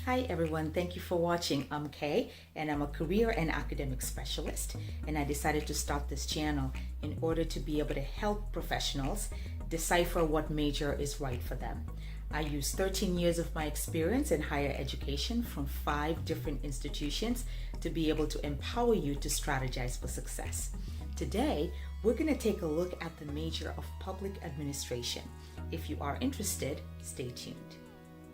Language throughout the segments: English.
Hi everyone, thank you for watching. I'm Kay and I'm a career and academic specialist, and I decided to start this channel in order to be able to help professionals decipher what major is right for them. I use 13 years of my experience in higher education from 5 different institutions to be able to empower you to strategize for success. Today, we're going to take a look at the major of public administration. If you are interested, stay tuned.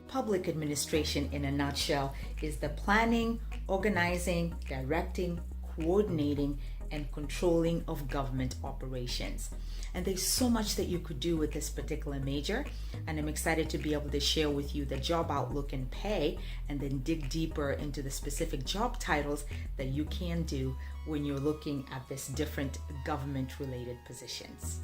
Public administration, in a nutshell, is the planning, organizing, directing, coordinating, and controlling of government operations. And there's so much that you could do with this particular major, and I'm excited to be able to share with you the job outlook and pay, and then dig deeper into the specific job titles that you can do when you're looking at this different government-related positions.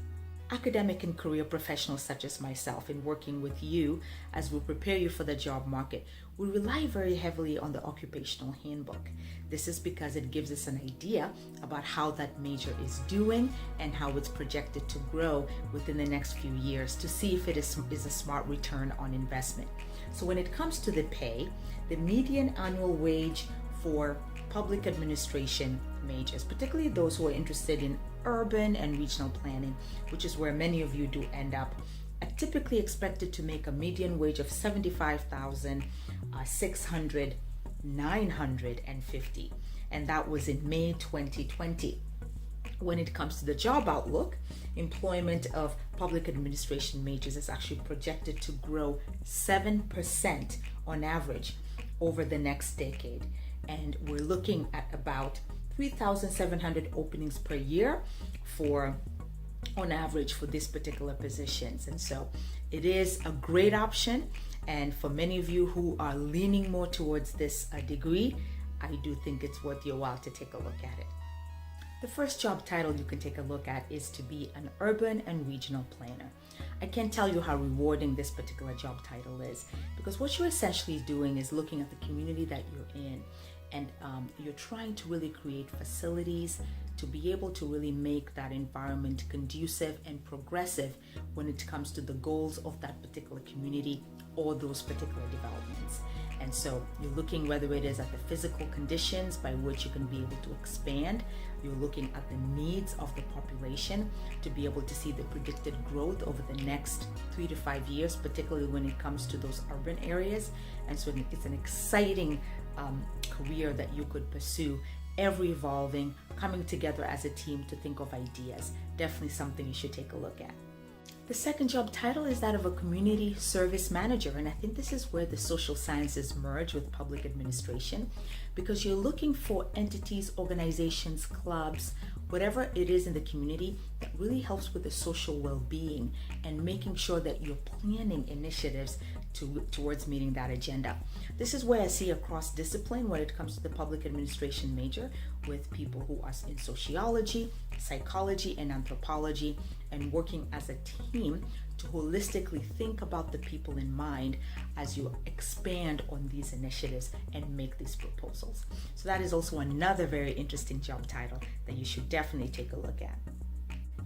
Academic and career professionals such as myself, in working with you as we prepare you for the job market, we rely very heavily on the occupational handbook. This is because it gives us an idea about how that major is doing and how it's projected to grow within the next few years to see if it is a smart return on investment. So when it comes to the pay, the median annual wage for public administration majors, particularly those who are interested in urban and regional planning, which is where many of you do end up, are typically expected to make a median wage of $75,600,950, and that was in May 2020. When it comes to the job outlook, employment of public administration majors is actually projected to grow 7% on average over the next decade, and we're looking at about 3,700 openings per year on average for these particular positions. And so it is a great option, and for many of you who are leaning more towards this degree, I do think it's worth your while to take a look at it. The first job title you can take a look at is to be an urban and regional planner. I can't tell you how rewarding this particular job title is, because what you're essentially doing is looking at the community that you're in, and you're trying to really create facilities to be able to really make that environment conducive and progressive when it comes to the goals of that particular community or those particular developments. And so you're looking whether it is at the physical conditions by which you can be able to expand. You're looking at the needs of the population to be able to see the predicted growth over the next 3 to 5 years, particularly when it comes to those urban areas. And so it's an exciting career that you could pursue, ever evolving, coming together as a team to think of ideas. Definitely something you should take a look at. The second job title is that of a community service manager, and I think this is where the social sciences merge with public administration, because you're looking for entities, organizations, clubs, whatever it is in the community that really helps with the social well-being and making sure that you're planning initiatives towards meeting that agenda. This is where I see a cross-discipline when it comes to the public administration major, with people who are in sociology, psychology, and anthropology, and working as a team to holistically think about the people in mind as you expand on these initiatives and make these proposals. So that is also another very interesting job title that you should definitely take a look at.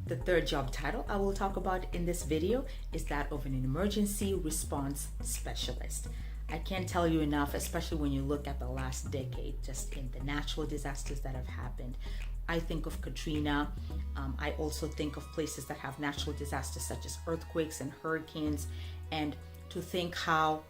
The third job title I will talk about in this video is that of an emergency response specialist. I can't tell you enough, especially when you look at the last decade, just in the natural disasters that have happened. I think of Katrina. I also think of places that have natural disasters such as earthquakes and hurricanes, and to think how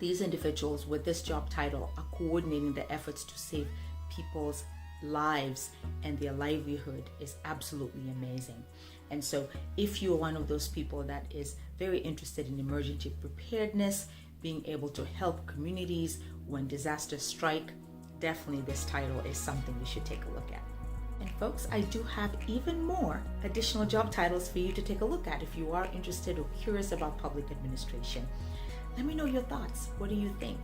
these individuals with this job title are coordinating the efforts to save people's lives and their livelihood is absolutely amazing. And so if you're one of those people that is very interested in emergency preparedness, being able to help communities when disasters strike, definitely this title is something you should take a look at. And folks, I do have even more additional job titles for you to take a look at if you are interested or curious about public administration. Let me know your thoughts. What do you think?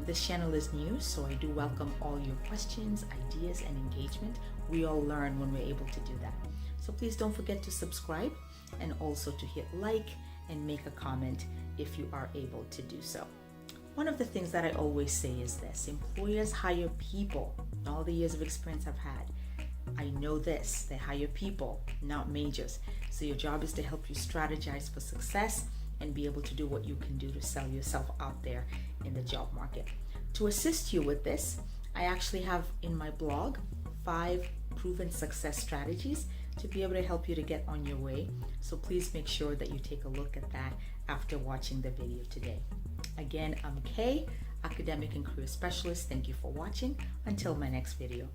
This channel is new, so I do welcome all your questions, ideas, and engagement. We all learn when we're able to do that. So please don't forget to subscribe and also to hit like and make a comment if you are able to do so. One of the things that I always say is this: employers hire people. In all the years of experience I've had, I know this: they hire people, not majors. So your job is to help you strategize for success and be able to do what you can do to sell yourself out there in the job market. To assist you with this, I actually have in my blog 5 proven success strategies to be able to help you to get on your way. So please make sure that you take a look at that after watching the video today. Again, I'm Kay, Academic and Career Specialist. Thank you for watching. Until my next video.